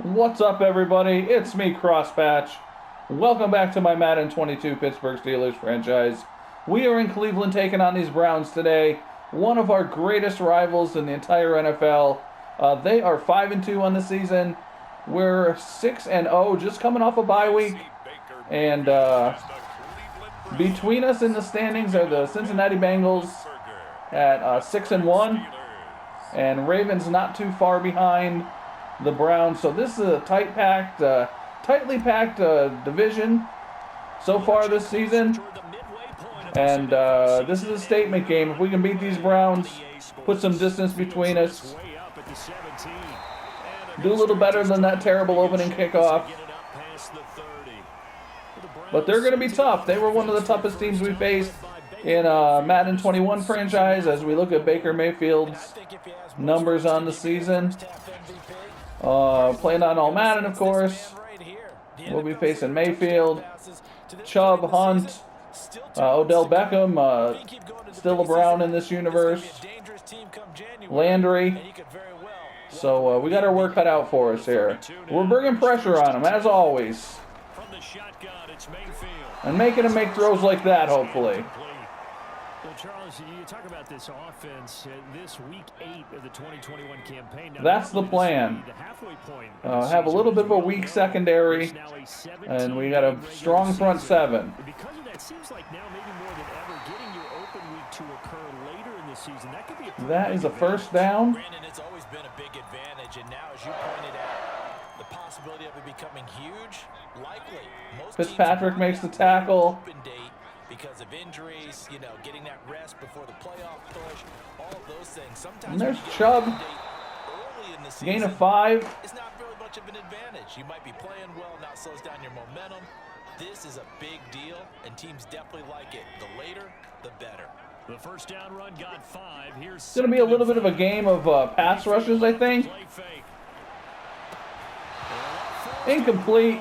What's up, everybody? It's me, Crosspatch. Welcome back to my Madden 22 Pittsburgh Steelers franchise. We are in Cleveland taking on these Browns today. One of our greatest rivals in the entire NFL. They are 5-2 on the season. We're 6-0, just coming off a bye week. And between us in the standings are the Cincinnati Bengals at 6-1. And Ravens not too far behind the Browns. So this is a tightly packed division so far this season. And this is a statement game. If we can beat these Browns, put some distance between us, do a little better than that terrible opening kickoff. But they're going to be tough. They were one of the toughest teams we faced in Madden 21 franchise as we look at Baker Mayfield's numbers on the season. Playing on all Madden, of course. We'll be facing Mayfield, Chubb, Hunt, Odell Beckham, still a Brown in this universe, Landry. So we got our work cut out for us here. We're bringing pressure on them, as always. And making them make throws like that, hopefully. Well, Charles, you talk about this offense, this week 8 of the 2021 campaign. Now, that's the plan. The halfway point have a little bit of a weak secondary, and we got a strong front seven. Because of that, it seems like now maybe more than ever, getting your open week to occur later in the season, that could be a that is a first down. Brandon, it's always been a big advantage, and now, as you pointed out, the possibility of it becoming huge, likely. Fitzpatrick makes the tackle. Because of injuries, getting that rest before the playoff push, all of those things. Sometimes and there's Chubb. Gain of 5. It's not really much of an advantage. You might be playing well, not slows down your momentum. This is a big deal, and teams definitely like it. The later, the better. The first down run got 5. Here's it's going to be a little bit of a game of pass rushes, I think. Incomplete.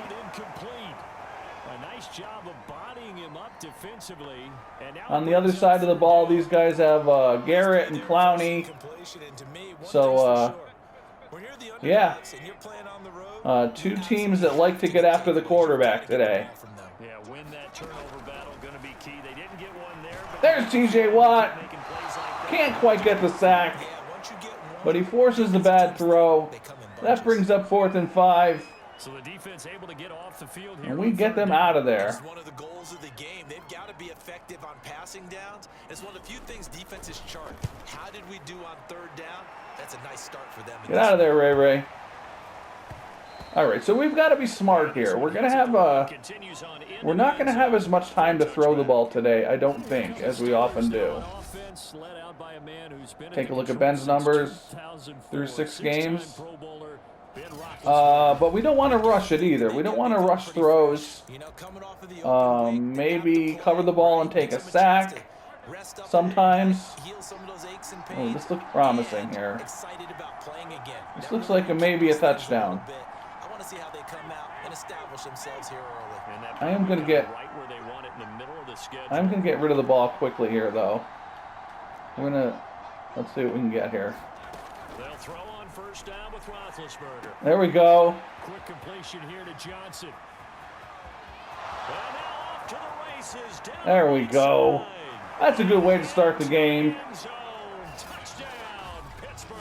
A nice job of bodying him up defensively. And now on the other side of the ball, these guys have Garrett and Clowney. So, yeah. Two teams that like to get after the quarterback today. Yeah, win that turnover battle, going to be key. They didn't get one there. There's TJ Watt. Can't quite get the sack, but he forces the bad throw. That brings up 4th and 5. So the defense able to get off the field here. And we get them out of there. It's one of the goals of the game. They've got to be effective on passing downs. It's one of the few things defenses chart. How did we do on 3rd down? That's a nice start for them. Get out of there, Ray Ray. All right, so we've got to be smart here. We're gonna have we're not gonna have as much time to throw the ball today, I don't think, as we often do. Take a look at Ben's numbers through 6 games. But we don't want to rush it either. We don't want to rush throws. Maybe cover the ball and take a sack sometimes. Oh, this looks promising here. This looks like maybe a touchdown. I'm gonna get rid of the ball quickly here, though. Let's see what we can get here. They'll throw on first down with Roethlisberger. There we go. Quick completion here to Johnson. And now off to the races. Down there we go. That's a good way to start the game. Touchdown, Pittsburgh.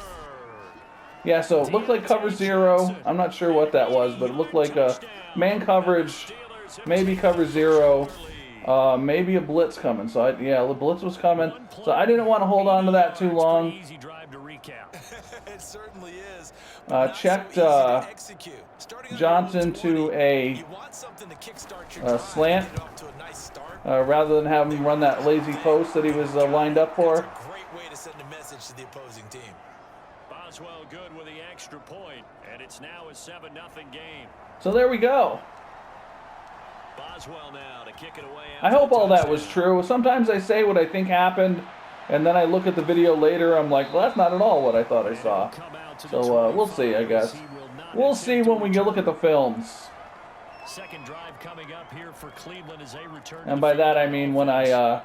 Yeah, so it looked like cover 0. I'm not sure what that was, but it looked like a man coverage, maybe cover 0. Maybe a blitz coming. So, yeah, the blitz was coming. So I didn't want to hold on to that too long. It certainly is. Checked Johnson to a slant rather than have him run that lazy post that he was lined up for. Great way to send a message to the opposing team. Boswell good with the extra point, and it's now a 7-0 game. So there we go. Boswell now to kick it away. I hope all that was true. Sometimes I say what I think happened, and then I look at the video later, I'm like, well, that's not at all what I thought I saw. So we'll see, I guess. We'll see when we look at the films. Second drive coming up here for Cleveland as they return. And by that I mean when I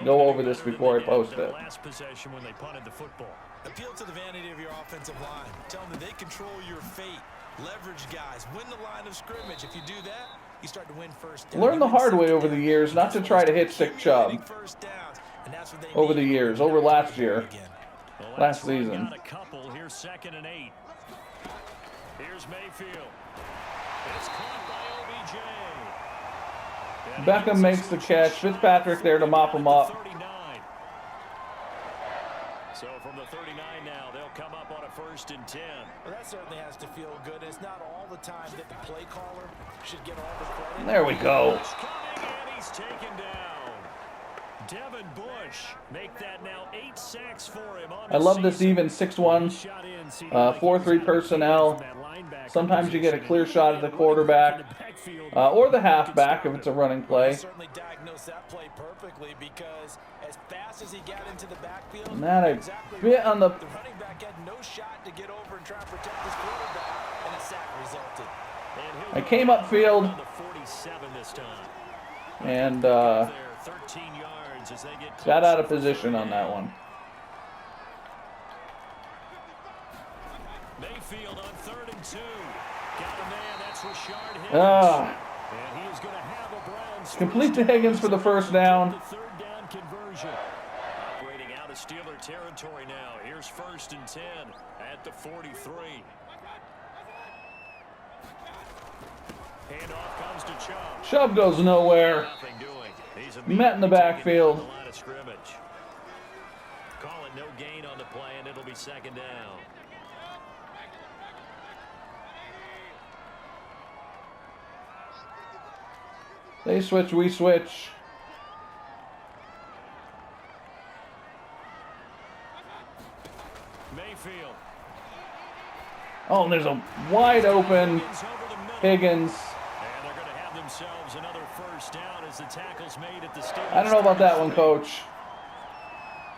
go over this before I post it. Last possession when they punted the football. Appeal to the vanity of your offensive line. Tell them that they control your fate. Leverage guys. Win the line of scrimmage. If you do that, you start to win first down. Learn the hard way over the years not to try to hit stick Chubb over the years, over last year, last season. A couple. Here's 2nd and 8. Here's Mayfield. It's caught by OBJ. Beckham makes the catch. Fitzpatrick there to mop him up. 39. So from the 39 now, they'll come up on a 1st and 10. Well, that certainly has to feel good. It's not all the time that the play caller should get all the credit. There we go. He's coming and he's taken down. Devin Bush make that now 8 sacks for him on the I love this season. even 6-1, 4-3 personnel. Sometimes you get a clear shot at the quarterback or the halfback if it's a running play. Certainly diagnosed that play perfectly because as fast as he got into the backfield, And that a bit on the. the running back had no shot to get over and try and protect his quarterback, and a sack resulted. I came upfield On the 47 this time. and There, 13 yards as they get got out of position on that one. Mayfield on 3rd and 2. Got a man, that's Rashard Higgins. And he is going to have a Browns Complete to Higgins for the first down. The 3rd down conversion. Operating out of Steeler territory now. Here's 1st and 10 at the 43. Handoff comes to Chubb. Chubb goes nowhere. Nothing doing. He's Met in the backfield. taken down the line of scrimmage. Call it no gain on the play, and it'll be 2nd down. They switch, we switch. Mayfield. Oh, there's a wide open Higgins over the middle. Higgins. And they're going to have themselves another 1st down as the tackle's made at the Steelers. I don't know about that one, Coach.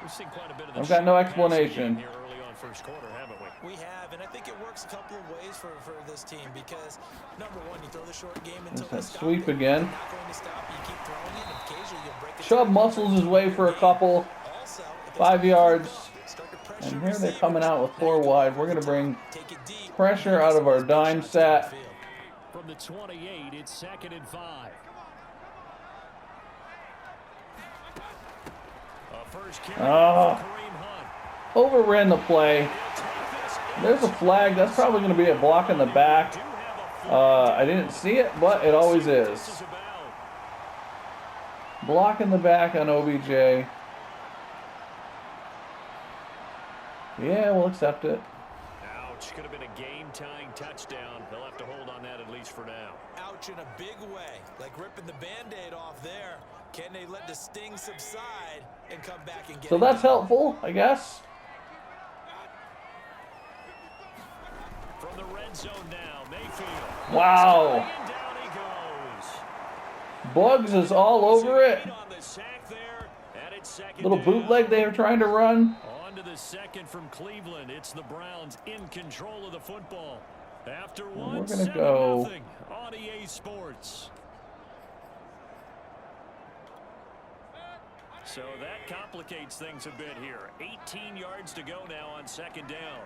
We've seen quite a bit of the I've got no short passing explanation. game here early on 1st quarter, haven't we? We have, and I think it works a couple of ways for this team because, number one, you throw the short game until There's they that stop sweep it. again. They're not going to stop. You keep throwing it, and occasionally you'll break a Chubb muscles his way for a couple. Also, if it's 5 yards. start to pressure And here they're receivers, coming out with 4 wide. We're going to bring take it deep. pressure out of our dime set. From the 28, it's 2nd and 5. A first carry Oh. for Kareem Hunt. Overran the play. He'll take this. There's a flag. That's probably going to be a block in the back. Do have a full I didn't see it, but it always is. This is about. Block in the back on OBJ. Yeah, we'll accept it. Ouch. Could have been a game-tying touchdown. They'll have to hold on that at least for now. Ouch in a big way, like ripping the Band-Aid off there. Can they let the sting subside and come back and get So it that's done? helpful, I guess. From the red zone now, Mayfield. Wow. And down he goes. Bugs is all over it. On the sack there, and it's 2nd Little down. bootleg they were trying to run. On to the 2nd from Cleveland. It's the Browns in control of the football. After one, We're gonna 7-0 go. on EA Sports. So that complicates things a bit here. 18 yards to go now on 2nd down.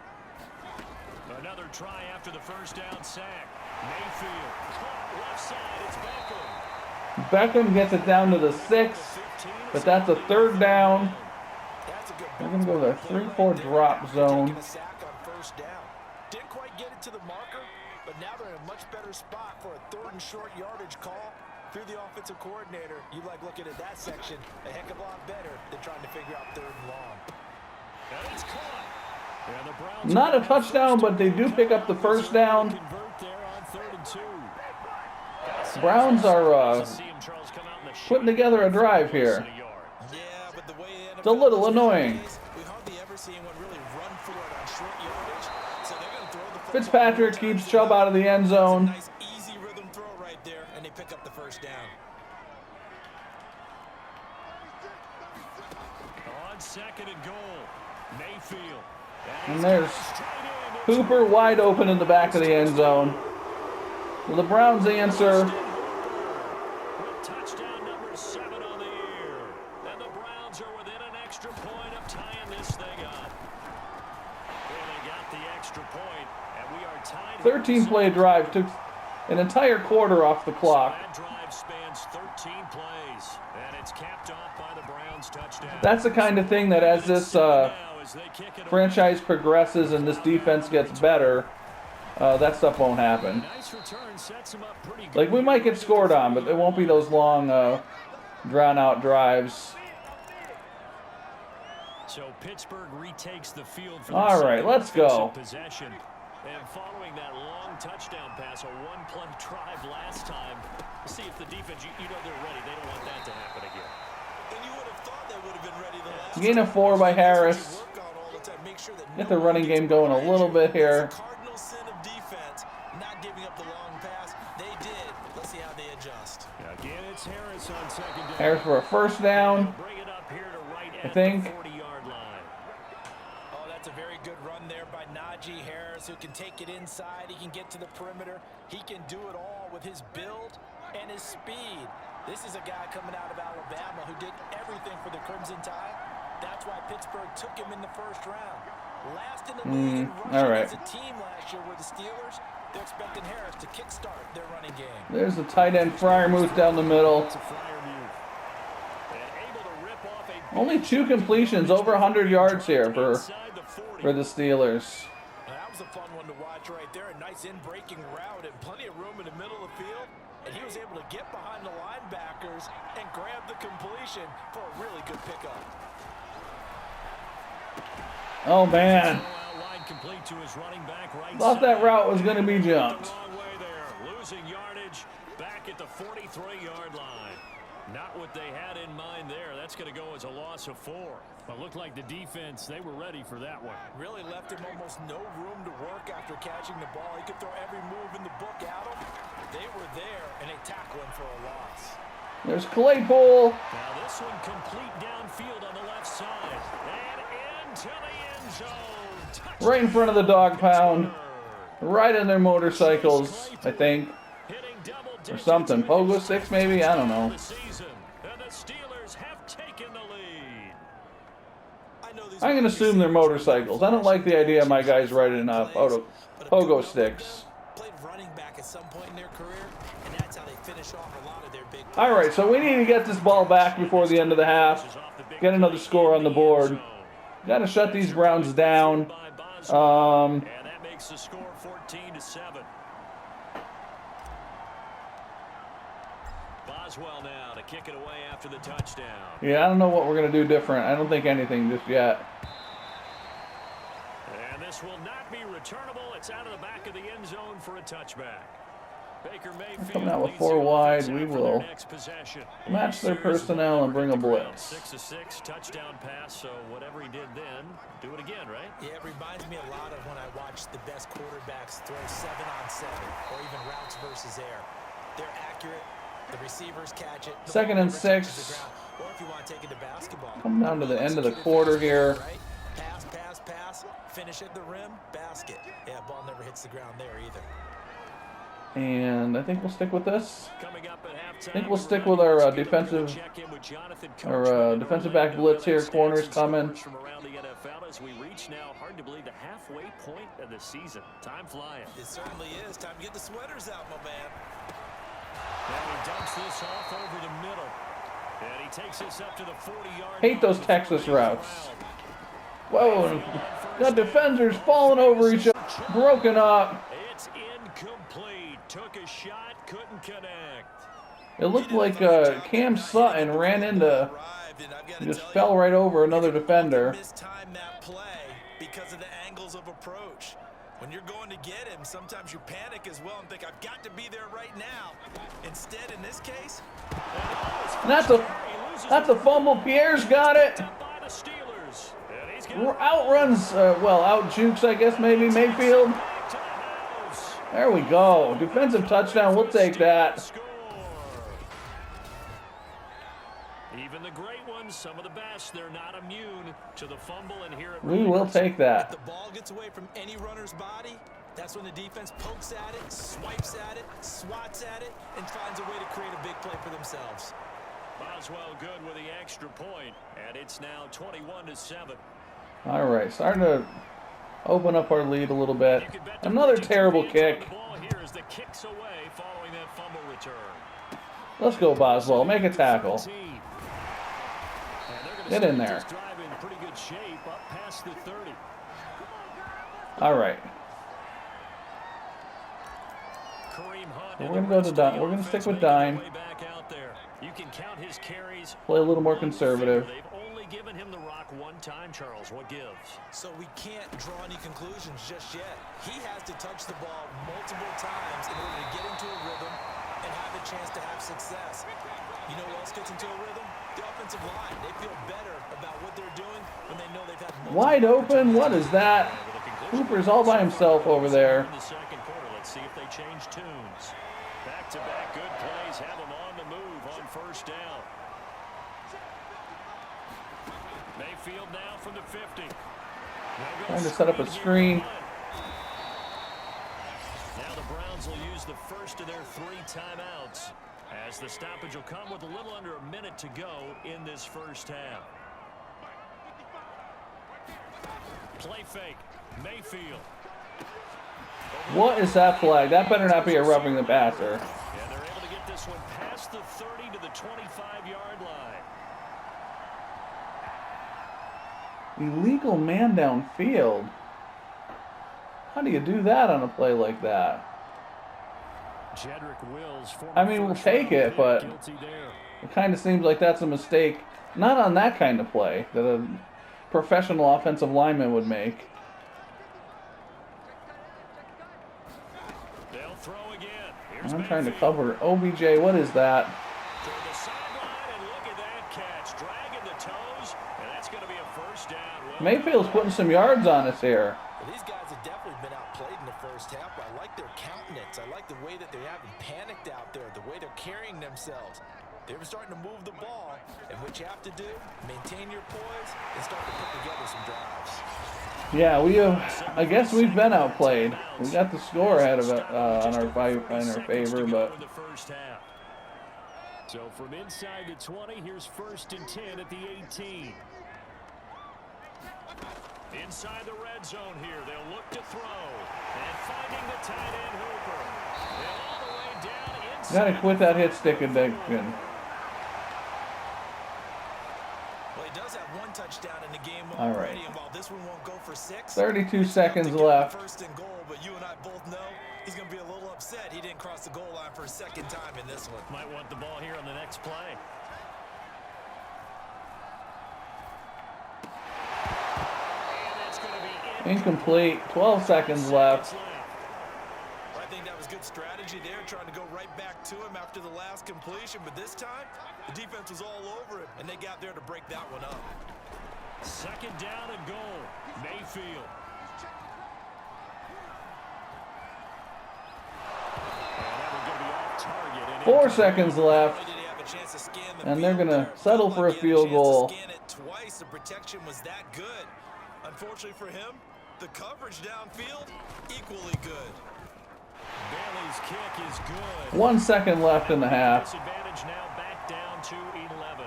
Another try after the 1st down sack. Mayfield caught left side. It's Beckham. Beckham gets it down to the 6, but that's a 3rd down. That's a good We're going to go to the 3-4 drop zone. Taking a sack on 1st down. Didn't quite get it to the marker, but now they're in a much better spot for a 3rd and short yardage call. Through the offensive coordinator, you like looking at that section a heck of a lot better than trying to figure out 3rd and long. And it's caught. And the Browns Not a touchdown, but they do pick up the 1st down. convert there on 3rd and 2. Browns are putting together a drive here. Yeah, but the way the It's a little annoying. we hardly ever see anyone really run for it on short yardage. So they're going to throw the football. Fitzpatrick keeps Chubb out of the end zone. Nice easy rhythm throw right there, and they pick up the 1st down. On 2nd and goal, Mayfield. And there's Hooper wide open in the back of the end zone. Well, the Browns answer. With touchdown number 7 on the year. And the Browns are within an extra point of tying this thing up. Well, they got the extra point, and we are tied. 13-play drive took an entire quarter off the clock. That drive spans 13 plays, and it's capped off by the Browns touchdown. That's the kind of thing that as this franchise progresses and this defense gets better, that stuff won't happen. Like, we might get scored on, but there won't be those long, drawn-out drives. So Pittsburgh retakes the field for all right, let's go. Possession. And following that long touchdown pass, a one-play drive last time, see if the defense, you know they're ready. They don't want that to happen again. And you would have thought they would have been ready the last Gain of 4 by Harris. Get the running game going a little bit here. Cardinal sin of defense, not giving up the long pass. They did. Let's see how they adjust. Again, it's Harris on second down. Harris for a first down, Bring it up here to right I at think. the 40-yard line. Oh, that's a very good run there by Najee Harris, who can take it inside. He can get to the perimeter. He can do it all with his build and his speed. This is a guy coming out of Alabama who did everything for the Crimson Tide. That's why Pittsburgh took him in the first round. Last in the league in rushing as a team last year were the Steelers. They're expecting Harris to kickstart their running game. There's the tight end Fryer moves down the middle. Only 2 completions, over 100 yards here for the Steelers. That was a fun one to watch right there. A nice in-breaking route and plenty of room in the middle of the field. And he was able to get behind the linebackers and grab the completion for a really good pickup. Oh, man. Thought that route was going to be jumped. Losing yardage back at the 43-yard line. Not what they had in mind there. That's going to go as a loss of 4. But looked like the defense, they were ready for that one. Really left him almost no room to work after catching the ball. He could throw every move in the book at him. They were there, and they tackle him for a loss. There's Claypool. Now this one complete downfield on the left side. And into the end zone. Touchdown. Right in front of the dog pound. Right in their motorcycles, I think. Or something. Pogo sticks, maybe? I don't know. I'm going to assume they're motorcycles. I don't like the idea of my guys riding pogo sticks. All right, so we need to get this ball back before the end of the half. Get another score on the board. Got to shut these Browns down. And that makes the score 14-7. Boswell now to kick it away after the touchdown. Yeah, I don't know what we're going to do different. I don't think anything just yet. And this will not be returnable. It's out of the back of the end zone for a touchback. Baker Mayfield coming out with 4 wide. We will match their personnel and bring a blitz. 6-6 touchdown pass. So whatever he did then, do it again, right? Yeah, it reminds me a lot of when I watch the best quarterbacks throw 7-on-7 or even routes versus air. They're accurate. The receivers catch it. 2nd and 6. Or if you want to take it to basketball. Come down to the end of the quarter here. Pass, pass, pass. Finish at the rim. Basket. Yeah, ball never hits the ground there either. And I think we'll stick with this. Coming up at halftime, I think we'll stick with our defensive back blitz here. Corners coming. From around the NFL as we reach now, hard to believe, the halfway point of the season. Time flying. It certainly is. Time to get the sweaters out, my man. And he dumps this off over the middle. And he takes this up to the 40-yard line. Hate those Texas routes. Whoa, got defenders falling over each other, broken up. It's incomplete. Took a shot, couldn't connect. It looked like Cam Sutton ran into, just fell right over another defender. Mistimed that play because of the angles of approach. When you're going to get him, sometimes you panic as well and think, I've got to be there right now. Instead, in this case, That's a fumble. Pierre's got it. Outruns, out jukes, I guess, maybe, Mayfield. There we go. Defensive touchdown. We'll take that. Even the great ones, some of the best, they're not immune to the fumble, and here it We will take that. if the ball gets away from any runner's body, that's when the defense pokes at it, swipes at it, swats at it, and finds a way to create a big play for themselves. Boswell good with the extra point, and it's now 21-7. All right, starting to Open up our lead a little bit. Another terrible kick. Let's go, Boswell. Make a tackle. Get in there. All right. So we're going to go to dime. We're going to stick with dime. Play a little more conservative. Given him the rock one time, Charles. What gives? So we can't draw any conclusions just yet. He has to touch the ball multiple times in order to get into a rhythm and have a chance to have success. You know who else gets into a rhythm? The offensive line. They feel better about what they're doing when they know they've had wide open. What is that? Cooper's all by himself over there. In the second quarter, let's see if they change tunes. Back-to-back good plays have them on the move on first down. Mayfield now from the 50. Trying to set up a screen. Now the Browns will use the first of their 3 timeouts as the stoppage will come with a little under a minute to go in this first half. Play fake. Mayfield. What is that flag? That better not be a roughing the passer. And they're able to get this one past the 30 to the 25-yard line. Illegal man downfield. How do you do that on a play like that? I mean, we'll take it, but it kind of seems like that's a mistake. Not on that kind of play that a professional offensive lineman would make. They'll throw again. I'm trying to cover. OBJ, what is that? Mayfield's putting some yards on us here. Well, these guys have definitely been outplayed in the first half. I like their countenance. I like the way that they haven't panicked out there, the way they're carrying themselves. They were starting to move the ball, and what you have to do, maintain your poise and start to put together some drives. Yeah, I guess we've been outplayed. We got the score ahead of it in our favor, but. So from inside the 20, here's 1st and 10 at the 18. Inside the red zone here, they'll look to throw. And finding the tight end Hooper. They're all the way down inside. Gotta quit that hit stick addiction. Well, he does have 1 touchdown in the game already. All right. And while this one won't go for 6, 32 seconds left. 1st and goal, but you and I both know he's going to be a little upset he didn't cross the goal line for a 2nd time in this one. Might want the ball here on the next play. Incomplete. 12 seconds left. I think that was good strategy there, trying to go right back to him after the last completion. But this time, the defense was all over him, and they got there to break that one up. 2nd down and goal. Mayfield. 4 seconds left. And they're going to settle for a field goal. Twice, the protection was that good. Unfortunately for him, the coverage downfield, equally good. Bailey's kick is good. 1 second left in the half. Disadvantage now back down to 11.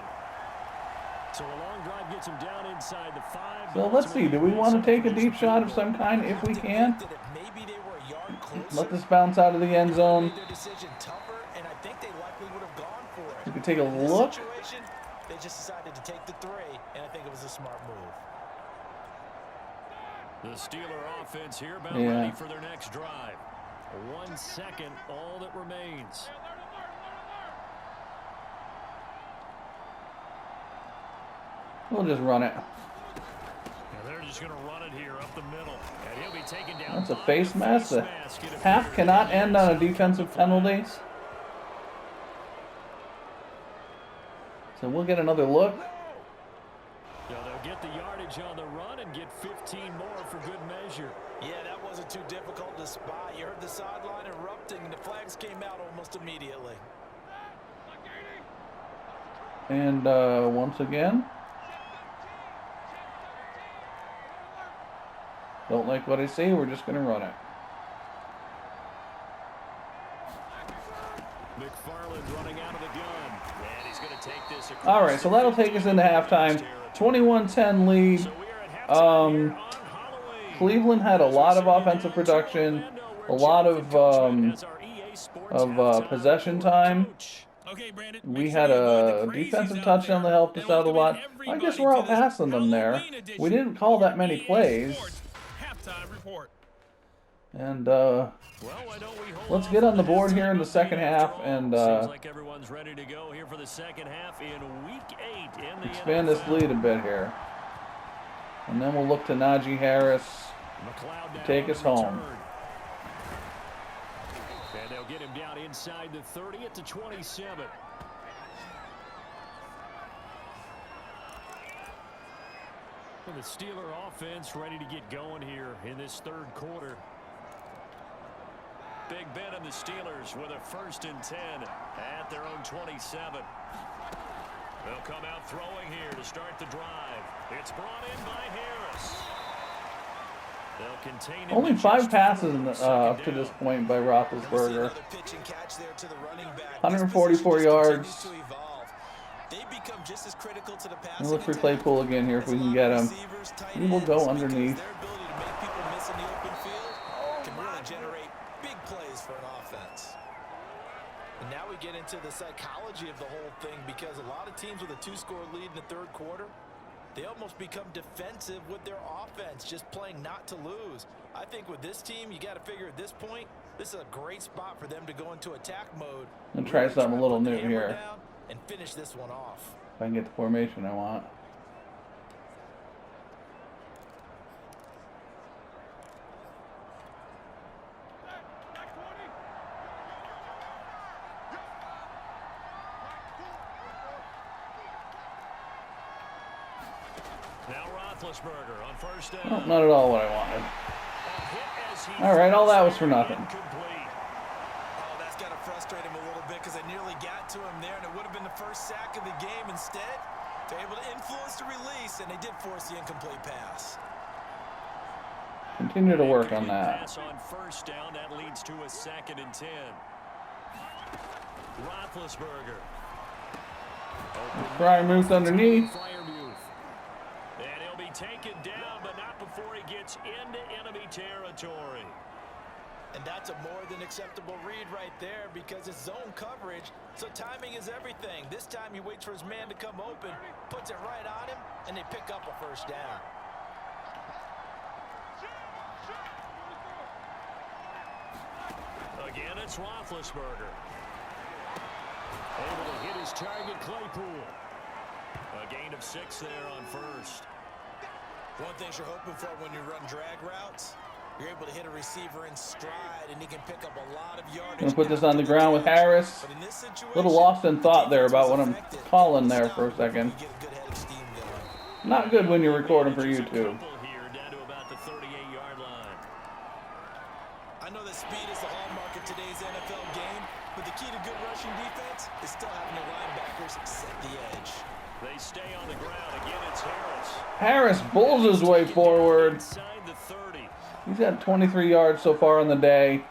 So a long drive gets him down inside the 5. So let's see. Do we want to take a deep shot of some kind if we can? Let this bounce out of the end zone. We could take a look. They just decided to take the 3, and I think it was a smart move. The Steeler offense here about ready for their next drive. 1 second, all that remains. We'll just run it. They're just going to run it here up the middle. And he'll be taken down. That's a face mask. The half cannot end on a defensive penalty. So we'll get another look. They'll get the yardage on the run and get 15 more for good measure. Yeah, that wasn't too difficult to spot. You heard the sideline erupting, and the flags came out almost immediately. And once again, don't like what I see, we're just going to run it. McFarland running out of the gun. And he's going to take this across. All right, so that'll take us into halftime. 21-10 lead. Cleveland had a lot of offensive production, a lot of possession time. We had a defensive touchdown that helped us out a lot. I guess we're outpassing them there. We didn't call that many plays. And let's get on the board here in the second half and expand this lead a bit here. And then we'll look to Najee Harris to take us home. And they'll get him down inside the 30 at the 27. And the Steeler offense ready to get going here in this third quarter. Big Ben and the Steelers with a 1st and 10 at their own 27. They'll come out throwing here to start the drive. It's brought in by Harris. They'll contain him. Only 5 passes up to this point by Roethlisberger. 144 yards. And let's replay Pool again here if we can get him. He will go underneath. And now we get into the psychology of the whole thing, because a lot of teams with a 2-score lead in the third quarter, they almost become defensive with their offense, just playing not to lose. I think with this team, you got to figure at this point, this is a great spot for them to go into attack mode. And try something a little new here. And finish this one off. If I can get the formation I want. Now Roethlisberger on 1st down. Well, not at all what I wanted. All right, all that was for nothing. Oh, that's got to frustrate him a little bit, because I nearly got to him there, and it would have been the first sack of the game. Instead, they're able to influence the release, and they did force the incomplete pass. Continue to work on that. Pass on 1st down, that leads to a 2nd and 10. Roethlisberger. Fryer moves underneath. And he'll be taken down, but not before he gets into enemy territory. And that's a more than acceptable read right there, because it's zone coverage, so timing is everything. This time he waits for his man to come open, puts it right on him, and they pick up a 1st down. Again, it's Roethlisberger. Able to hit his target, Claypool. A gain of 6 there on 1st. One thing you're hoping for when you run drag routes, you're able to hit a receiver in stride, and he can pick up a lot of yardage. Gonna put this on the ground with Harris. A little lost in thought there about what I'm calling there for a second. Not good when you're recording for YouTube. I know that speed is the hallmark of today's NFL game, but the key to good rushing defense is still having the linebackers set the edge. They stay on the ground. Again, it's Harris. Harris bulls his way forward. Inside the 30. He's got 23 yards so far on the day.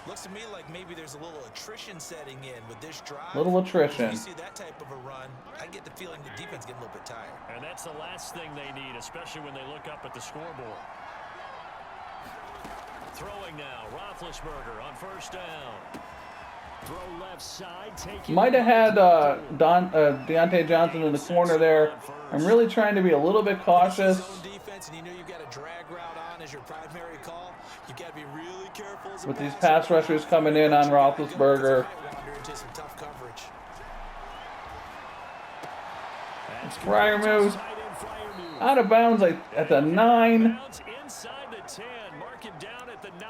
Looks to me like maybe there's a little attrition setting in with this drive. Little attrition. If you see that type of a run, I get the feeling the defense getting a little bit tired. And that's the last thing they need, especially when they look up at the scoreboard. Throwing now, Roethlisberger on 1st down. Throw left side, might have had Deontay Johnson in the corner there. I'm really trying to be a little bit cautious. With these pass rushers coming in on Roethlisberger. Fryer moves out of bounds at the 9. Inside the 10, mark him down at the 9.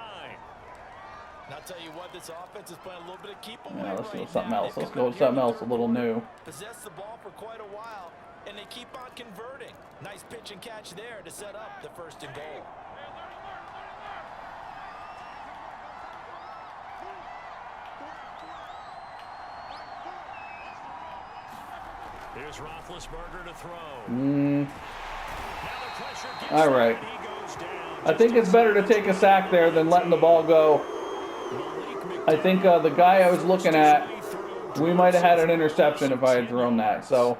And I'll tell you what, this offense is playing a little bit of keep away. Yeah, let's go with something else. Let's go with something else a little new. Possess the ball for quite a while, and they keep on converting. Nice pitch and catch there to set up the 1st and goal. Here's Roethlisberger to throw. All right. I think it's better to take a sack there than letting the ball go. I think the guy I was looking at, we might have had an interception if I had thrown that. So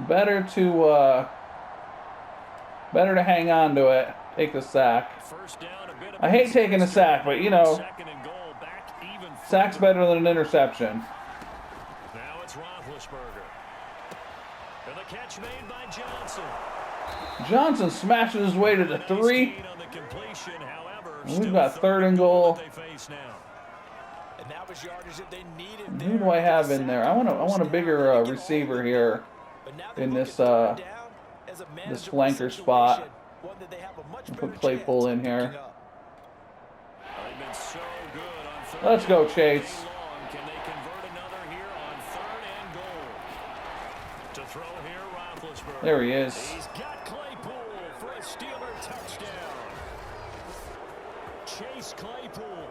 better to hang on to it, take the sack. First down, a bit of I hate taking a sack, but you know, second and goal, back even sack's better than an interception. Now it's Roethlisberger. And the catch made by Johnson. Johnson smashes his way to the 3. On the completion, however, We've got third and goal. they face now. And that was yardage that they needed. Who do I have in there? I want a bigger receiver here in this this flanker spot. I'll put Claypool in here. They've been so good on third Let's go, down. Chase. Can they convert another here on third and goal? To throw here, Roethlisberger. There he is. He's got Claypool for a Steeler touchdown. Chase Claypool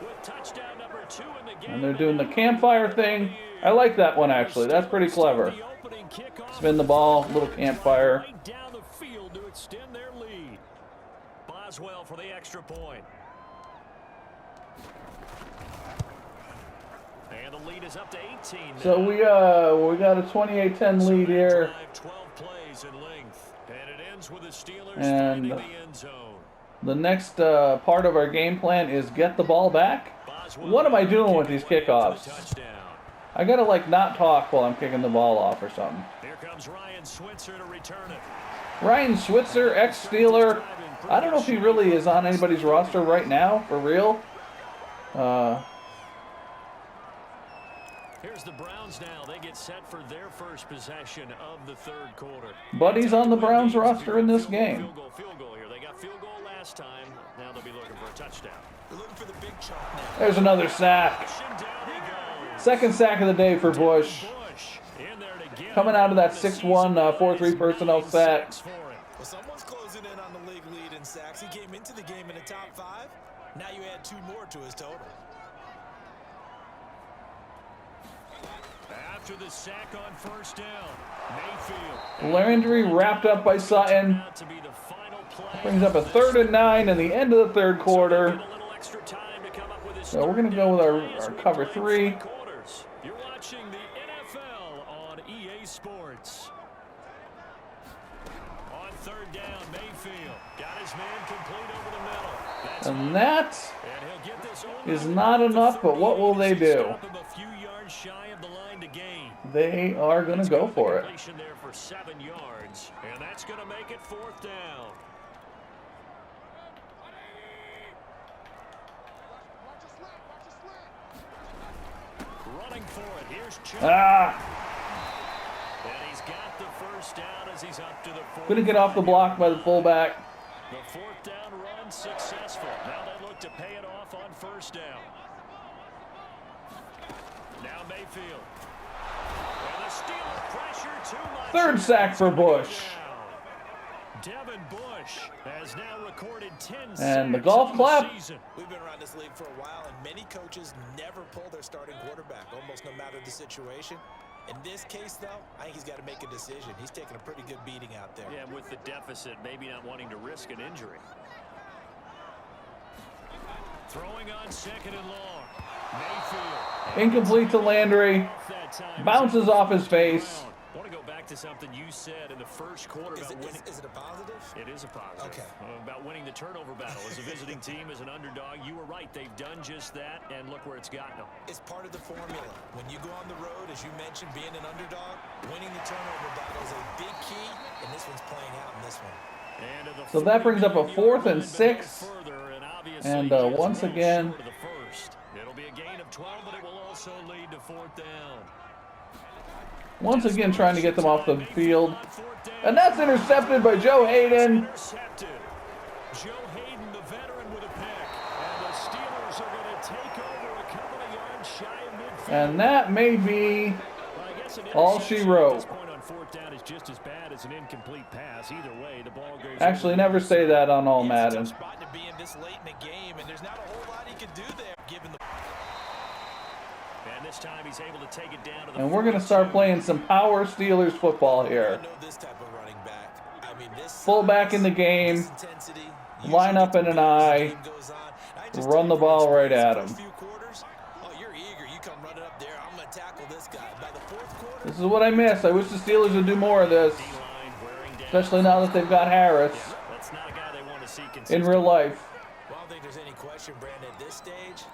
with touchdown number 2 in the game. And they're doing the campfire thing. I like that one, actually. That's pretty clever. Spin the ball, little campfire. Right down the field to extend their lead. Boswell for the extra point. And the lead is up to 18 now. So we got a 28-10 lead here. 12 plays in length. And it ends with the Steelers And finding the end zone. the next part of our game plan is get the ball back. What am I doing with these kickoffs? I gotta like not talk while I'm kicking the ball off or something. Here comes Ryan Switzer to return it. Ryan Switzer, ex-Steeler. I don't know if he really is on anybody's roster right now, for real. Here's the Browns now. They get set for their first possession of the third quarter. But he's on the Browns roster in this game. Field goal here. They got field goal last time. Now they'll be looking for a touchdown. They're looking for the big chunk now. There's another sack. Down he goes. Second sack of the day for Bush. In there to get Coming out of that 6-1, 4-3 personnel set. Well, someone's closing in on the league lead in sacks. He came into the game in the top 5. Now you add 2 more to his total. After the sack on first down, Mayfield. Landry wrapped up by Sutton. To be the final play. Brings up a 3rd and 9 in the end of the third quarter. So we're going to go with our cover 3. You're watching the NFL on EA Sports. On third down, Mayfield got his man complete over the middle. That's And that and he'll get this over is not enough, but what will they do? Stop him a few yards shy of the line to gain. They are going to go for it. Completion there for 7 yards, and that's going to make it 4th down. Running for it. Here's Chubb. And he's got the first down as he's up to the 4th. Going to get off the block by the fullback. The 4th down run successful. Now they look to pay it off on first down. Now Mayfield. And the Steelers pressure too much. 3rd sack for Bush. Devin Bush has now recorded 10 And the sacks golf on clap. season. We've been around this league for a while, and many coaches never pull their starting quarterback, almost no matter the situation. In this case, though, I think he's got to make a decision. He's taking a pretty good beating out there. Yeah, with the deficit, maybe not wanting to risk an injury. Throwing on 2nd and long. Mayfield. Incomplete to Landry. Bounces off his face. I want to go back to something you said in the first quarter about winning. Is it a positive? It is a positive. Okay. About winning the turnover battle. As a visiting team, as an underdog, you were right. They've done just that, and look where it's gotten them. It's part of the formula. When you go on the road, as you mentioned, being an underdog, winning the turnover battle is a big key, and this one's playing out in this one. So that brings up a 4th and 6. And once again, it'll be a gain of 12, but it will also lead to 4th down. once again trying to get them off the field. And that's intercepted by Joe Hayden. Joe Hayden, the veteran, with a pick. And the Steelers are going to take over a couple of yards shy of midfield. And that may be all she wrote. Just as bad as an incomplete pass. Either way, the ball goes. Actually, never say that on all Madden. Spot to be in this late in the game, and there's not a whole lot he can do there, given the. And this time he's able to take it down to the. And we're going to start playing some power Steelers football here. I know this type of running back. I mean, this Fullback in the game. Line up in an eye. Run the ball right at him. Oh, you're eager. You come running up there. I'm going to tackle this guy. By the 4th quarter. This is what I miss. I wish the Steelers would do more of this. Especially now that they've got Harris. That's not a guy they want to see in real life. Well, I don't think there's any question, Brandon, at this stage,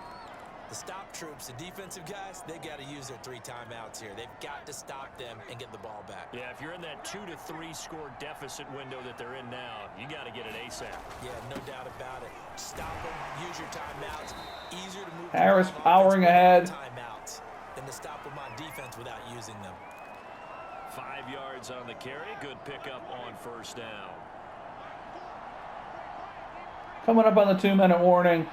the stop troops, the defensive guys, they got to use their 3 timeouts here. They've got to stop them and get the ball back. Yeah, if you're in that 2 to 3 score deficit window that they're in now, you got to get it ASAP. Yeah, no doubt about it. Stop them, use your timeouts. Easier to move Harris powering ahead. Timeouts than to stop them on defense without using them. 5 yards on the carry. Good pickup on first down. Coming up on the 2-minute warning.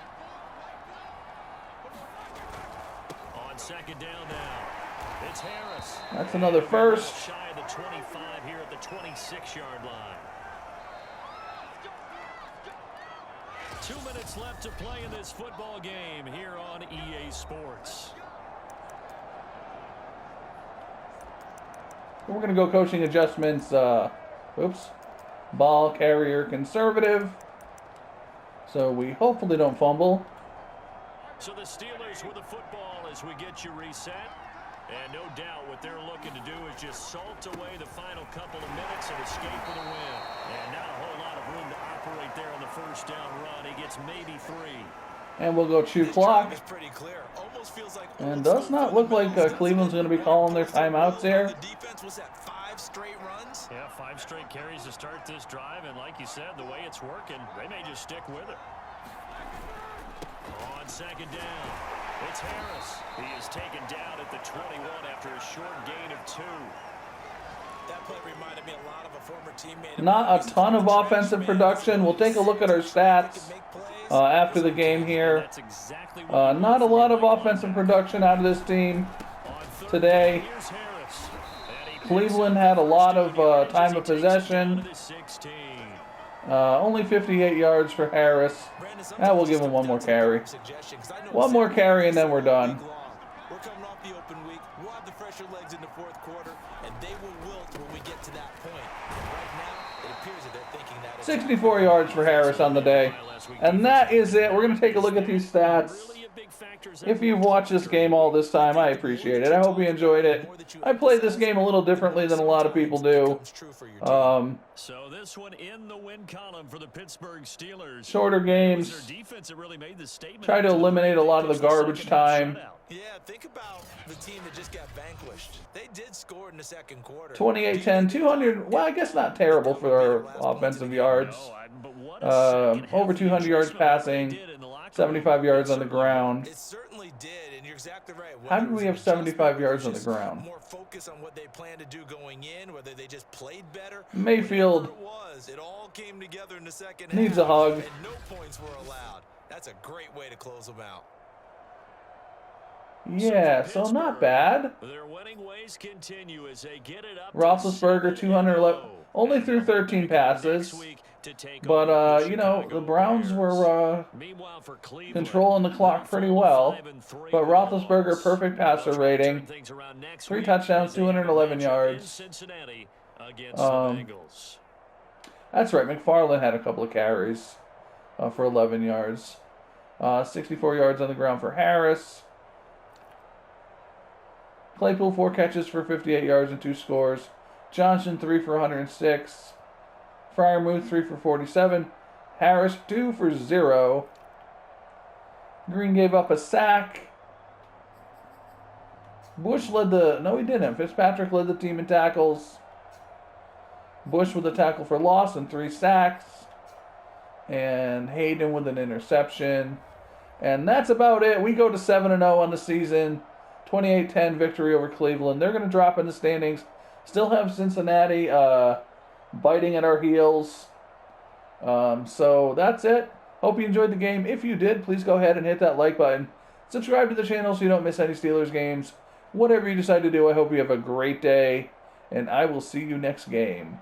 On second down now, it's Harris. That's another first. Shy of the 25 here at the 26-yard line. 2 minutes left to play in this football game here on EA Sports. We're going to go coaching adjustments. Ball carrier conservative. So we hopefully don't fumble. So the Steelers with the football as we get you reset. And no doubt what they're looking to do is just salt away the final couple of minutes and escape with a win. And not a whole lot of room to operate there on the first down run. He gets maybe 3. And we'll go chew clock. Pretty clear. Almost feels like And does not look like Cleveland's going to be calling their timeouts here. The defense was at 5 straight runs. Yeah, 5 straight carries to start this drive. And like you said, the way it's working, they may just stick with it. On second down, it's Harris. He is taken down at the 21 after a short gain of 2. That play reminded me a lot of a former teammate. Not a ton of offensive production. We'll take a look at our stats after the game here. Not a lot of offensive production out of this team today. Cleveland had a lot of time of possession. Only 58 yards for Harris. We'll give him one more carry. One more carry and then we're done. We're coming off the open week. We'll have the fresher legs in the fourth quarter, and they will wilt when we get to that point. And right now, it appears that they're thinking that. 64 yards for Harris on the day. And that is it. We're going to take a look at these stats. If you've watched this game all this time, I appreciate it. I hope you enjoyed it. I play this game a little differently than a lot of people do. So this one in the win column for the Pittsburgh Steelers. Shorter games. Try to eliminate a lot of the garbage time. Yeah, think about the team that just got vanquished. They did score in the second quarter. 28-10, 200. Well, I guess not terrible for our offensive yards. Over 200 yards passing. 75 yards on the ground. It certainly did, and you're exactly right. How did we have 75 yards on the ground? More focus on what they plan to do going in, whether they just played better. Mayfield it all came together in the second needs half, a hug. and no points were allowed. That's a great way to close them out. Yeah, so not bad. Their winning ways continue as they get it up. Roethlisberger 211, only threw 13 passes. But, you know, the Browns were controlling the clock pretty well. But Roethlisberger, perfect passer rating. 3 touchdowns, 211 yards. That's right, McFarland had a couple of carries for 11 yards. 64 yards on the ground for Harris. Claypool, 4 catches for 58 yards and 2 scores. Johnson, 3 for 106. Freiermuth, 3 for 47. Harris, 2 for 0. Green gave up a sack. Bush led the... No, he didn't. Fitzpatrick led the team in tackles. Bush with a tackle for loss and 3 sacks. And Hayden with an interception. And that's about it. We go to 7-0 on the season. 28-10 victory over Cleveland. They're going to drop in the standings. Still have Cincinnati biting at our heels. So that's it. Hope you enjoyed the game. If you did, please go ahead and hit that like button. Subscribe to the channel so you don't miss any Steelers games. Whatever you decide to do, I hope you have a great day. And I will see you next game.